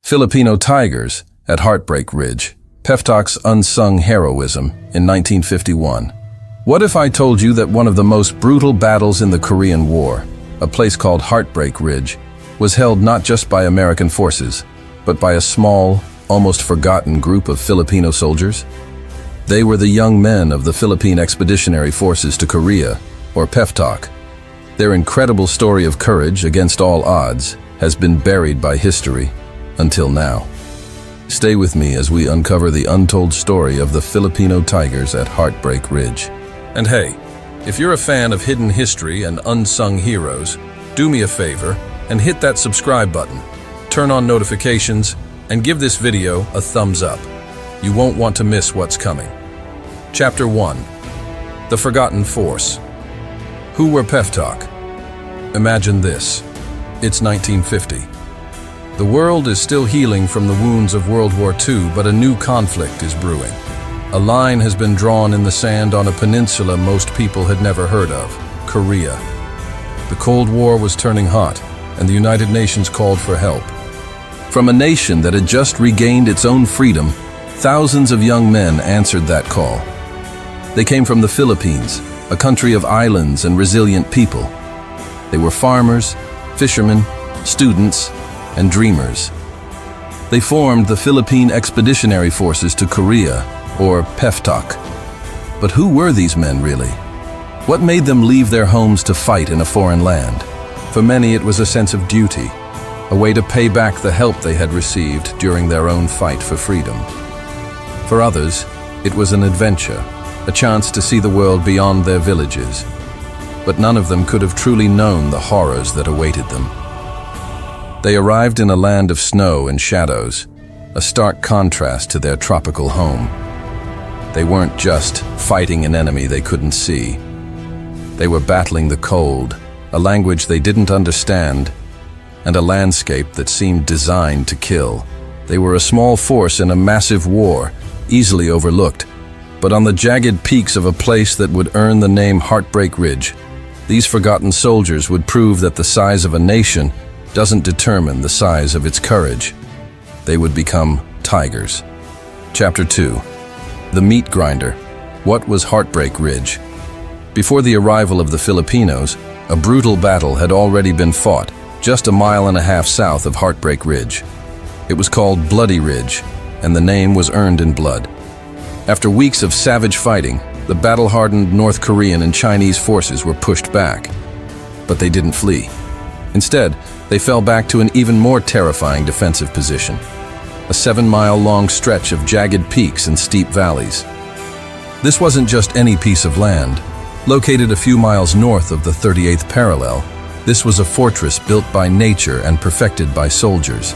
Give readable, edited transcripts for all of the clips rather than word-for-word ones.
Filipino tigers at Heartbreak Ridge, PEFTOK's Unsung Heroism in 1951. What if I told you that one of the most brutal battles in the Korean War, a place called Heartbreak Ridge, was held not just by American forces, but by a small, almost forgotten group of Filipino soldiers? They were the young men of the Philippine Expeditionary Forces to Korea, or PEFTOK. Their incredible story of courage against all odds has been buried by history until now. Stay with me as we uncover the untold story of the Filipino tigers at Heartbreak Ridge. And hey, if you're a fan of hidden history and unsung heroes, do me a favor and hit that subscribe button, turn on notifications, and give this video a thumbs up. You won't want to miss what's coming. Chapter 1. The Forgotten Force. Who were PEFTOK? Imagine this. It's 1950. The world is still healing from the wounds of World War II, but a new conflict is brewing. A line has been drawn in the sand on a peninsula most people had never heard of, Korea. The Cold War was turning hot, and the United Nations called for help. From a nation that had just regained its own freedom, thousands of young men answered that call. They came from the Philippines, a country of islands and resilient people. They were farmers, fishermen, students, and dreamers. They formed the Philippine Expeditionary Forces to Korea, or PEFTOK. But who were these men really? What made them leave their homes to fight in a foreign land? For many, it was a sense of duty, a way to pay back the help they had received during their own fight for freedom. For others, it was an adventure, a chance to see the world beyond their villages. But none of them could have truly known the horrors that awaited them. They arrived in a land of snow and shadows, a stark contrast to their tropical home. They weren't just fighting an enemy they couldn't see. They were battling the cold, a language they didn't understand, and a landscape that seemed designed to kill. They were a small force in a massive war, easily overlooked, but on the jagged peaks of a place that would earn the name Heartbreak Ridge, these forgotten soldiers would prove that the size of a nation doesn't determine the size of its courage. They would become tigers. Chapter 2. The Meat Grinder. What was Heartbreak Ridge? Before the arrival of the Filipinos, a brutal battle had already been fought just a mile and a half south of Heartbreak Ridge. It was called Bloody Ridge, and the name was earned in blood. After weeks of savage fighting, the battle-hardened North Korean and Chinese forces were pushed back. But they didn't flee. Instead, they fell back to an even more terrifying defensive position, a 7-mile-long stretch of jagged peaks and steep valleys. This wasn't just any piece of land. Located a few miles north of the 38th parallel, this was a fortress built by nature and perfected by soldiers.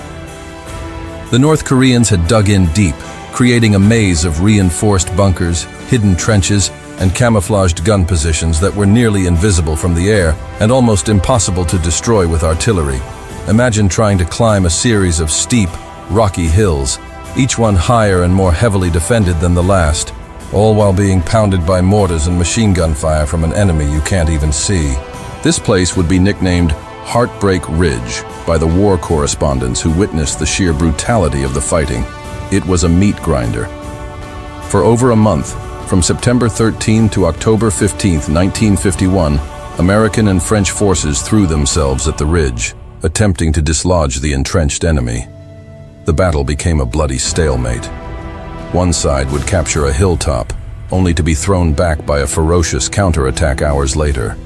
The North Koreans had dug in deep, creating a maze of reinforced bunkers, hidden trenches, and camouflaged gun positions that were nearly invisible from the air and almost impossible to destroy with artillery. Imagine trying to climb a series of steep, rocky hills, each one higher and more heavily defended than the last, all while being pounded by mortars and machine gun fire from an enemy you can't even see. This place would be nicknamed Heartbreak Ridge by the war correspondents who witnessed the sheer brutality of the fighting. It was a meat grinder. For over a month, from September 13 to October 15, 1951, American and French forces threw themselves at the ridge, attempting to dislodge the entrenched enemy. The battle became a bloody stalemate. One side would capture a hilltop, only to be thrown back by a ferocious counterattack hours later.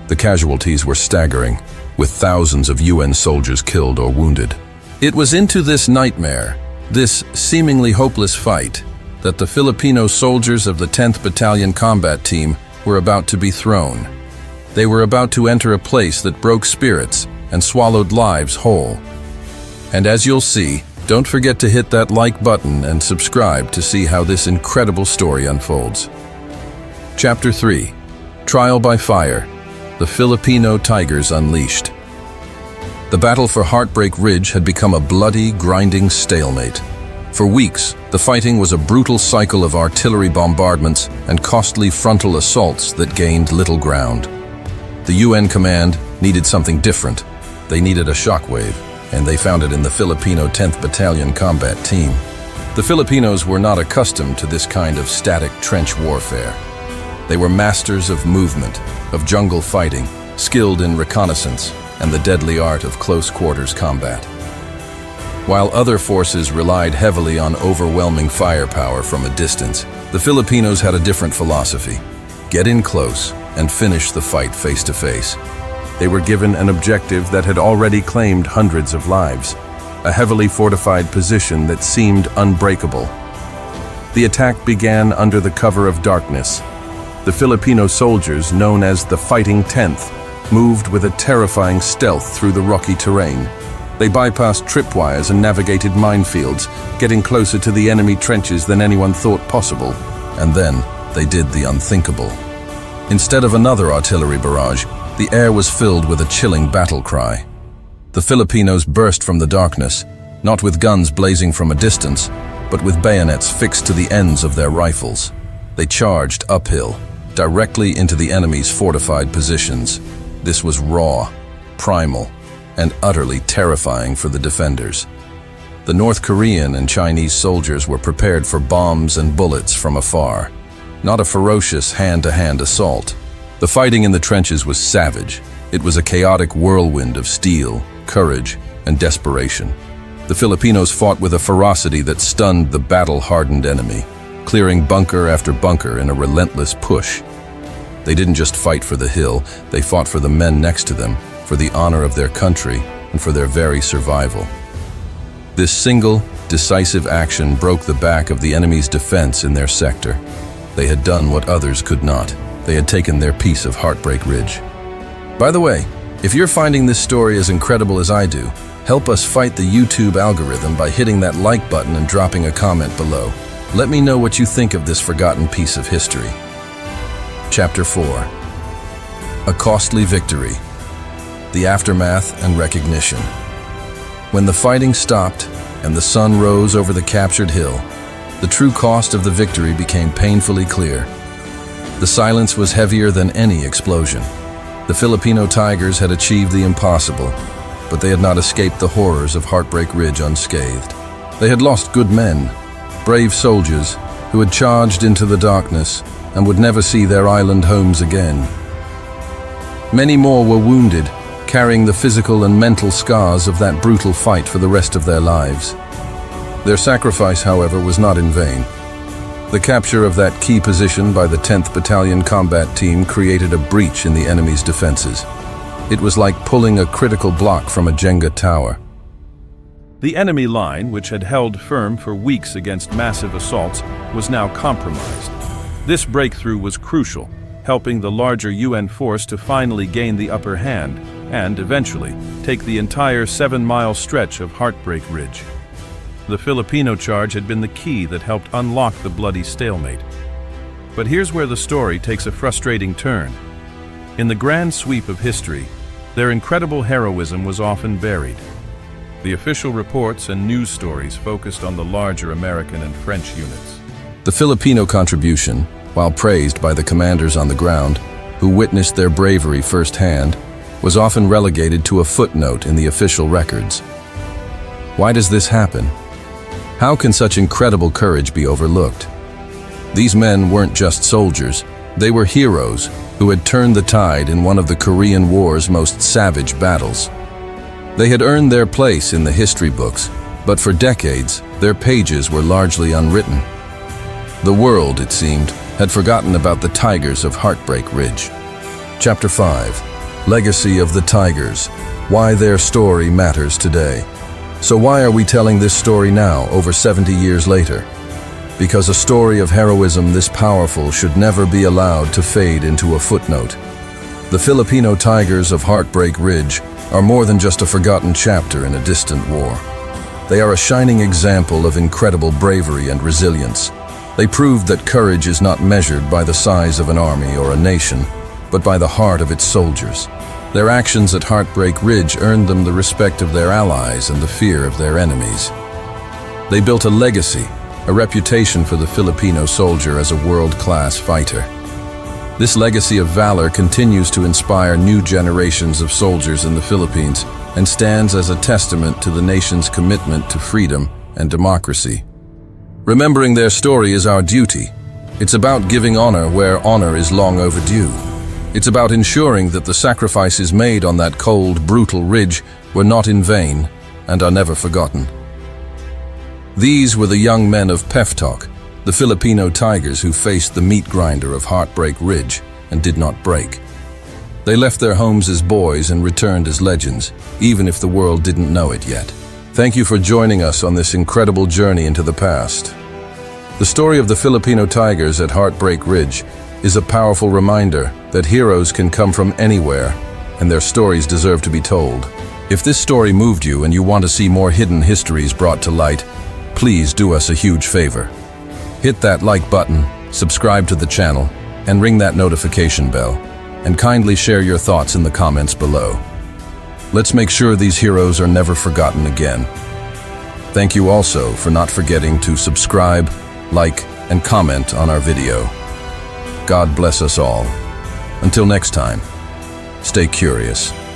The casualties were staggering, with thousands of UN soldiers killed or wounded. It was into this nightmare, this seemingly hopeless fight, that the Filipino soldiers of the 10th Battalion Combat Team were about to be thrown. They were about to enter a place that broke spirits and swallowed lives whole. And as you'll see, don't forget to hit that like button and subscribe to see how this incredible story unfolds. Chapter 3. Trial by Fire. The Filipino Tigers Unleashed. The battle for Heartbreak Ridge had become a bloody, grinding stalemate. For weeks, the fighting was a brutal cycle of artillery bombardments and costly frontal assaults that gained little ground. The UN command needed something different. They needed a shockwave. and they found it in the Filipino 10th Battalion Combat Team. The Filipinos were not accustomed to this kind of static trench warfare. They were masters of movement, of jungle fighting, skilled in reconnaissance, and the deadly art of close-quarters combat. While other forces relied heavily on overwhelming firepower from a distance, the Filipinos had a different philosophy: get in close and finish the fight face to face. They were given an objective that had already claimed hundreds of lives, a heavily fortified position that seemed unbreakable. The attack began under the cover of darkness. The Filipino soldiers, known as the Fighting 10th, moved with a terrifying stealth through the rocky terrain. They bypassed tripwires and navigated minefields, getting closer to the enemy trenches than anyone thought possible. And then they did the unthinkable. Instead of another artillery barrage, the air was filled with a chilling battle cry. The Filipinos burst from the darkness, not with guns blazing from a distance, but with bayonets fixed to the ends of their rifles. They charged uphill, directly into the enemy's fortified positions. This was raw, primal, and utterly terrifying for the defenders. The North Korean and Chinese soldiers were prepared for bombs and bullets from afar, not a ferocious hand-to-hand assault. The fighting in the trenches was savage. It was a chaotic whirlwind of steel, courage, and desperation. The Filipinos fought with a ferocity that stunned the battle-hardened enemy, clearing bunker after bunker in a relentless push. They didn't just fight for the hill, they fought for the men next to them, for the honor of their country, and for their very survival. This single, decisive action broke the back of the enemy's defense in their sector. They had done what others could not. They had taken their piece of Heartbreak Ridge. By the way, if you're finding this story as incredible as I do, help us fight the YouTube algorithm by hitting that like button and dropping a comment below. Let me know what you think of this forgotten piece of history. Chapter 4. A Costly Victory. The Aftermath and Recognition. When the fighting stopped and the sun rose over the captured hill, the true cost of the victory became painfully clear. The silence was heavier than any explosion. The Filipino Tigers had achieved the impossible, but they had not escaped the horrors of Heartbreak Ridge unscathed. They had lost good men, brave soldiers who had charged into the darkness and would never see their island homes again. Many more were wounded, carrying the physical and mental scars of that brutal fight for the rest of their lives. Their sacrifice, however, was not in vain. The capture of that key position by the 10th Battalion Combat Team created a breach in the enemy's defenses. It was like pulling a critical block from a Jenga tower. The enemy line, which had held firm for weeks against massive assaults, was now compromised. This breakthrough was crucial, helping the larger UN force to finally gain the upper hand and, eventually, take the entire 7-mile stretch of Heartbreak Ridge. The Filipino charge had been the key that helped unlock the bloody stalemate. But here's where the story takes a frustrating turn. In the grand sweep of history, their incredible heroism was often buried. The official reports and news stories focused on the larger American and French units. The Filipino contribution, while praised by the commanders on the ground, who witnessed their bravery firsthand, was often relegated to a footnote in the official records. Why does this happen? How can such incredible courage be overlooked? These men weren't just soldiers, they were heroes who had turned the tide in one of the Korean War's most savage battles. They had earned their place in the history books, but for decades, their pages were largely unwritten. The world, it seemed, had forgotten about the Tigers of Heartbreak Ridge. Chapter 5. Legacy of the Tigers. Why their story matters today. So why are we telling this story now, over 70 years later? Because a story of heroism this powerful should never be allowed to fade into a footnote. The Filipino Tigers of Heartbreak Ridge are more than just a forgotten chapter in a distant war. They are a shining example of incredible bravery and resilience. They proved that courage is not measured by the size of an army or a nation, but by the heart of its soldiers. Their actions at Heartbreak Ridge earned them the respect of their allies and the fear of their enemies. They built a legacy, a reputation for the Filipino soldier as a world-class fighter. This legacy of valor continues to inspire new generations of soldiers in the Philippines, and stands as a testament to the nation's commitment to freedom and democracy. Remembering their story is our duty. It's about giving honor where honor is long overdue. It's about ensuring that the sacrifices made on that cold, brutal ridge were not in vain and are never forgotten. These were the young men of PEFTOK, the Filipino tigers who faced the meat grinder of Heartbreak Ridge and did not break. They left their homes as boys and returned as legends, even if the world didn't know it yet. Thank you for joining us on this incredible journey into the past. The story of the Filipino tigers at Heartbreak Ridge is a powerful reminder that heroes can come from anywhere, and their stories deserve to be told. If this story moved you and you want to see more hidden histories brought to light, please do us a huge favor. Hit that like button, subscribe to the channel, and ring that notification bell, and kindly share your thoughts in the comments below. Let's make sure these heroes are never forgotten again. Thank you also for not forgetting to subscribe, like, and comment on our video. God bless us all. Until next time, stay curious.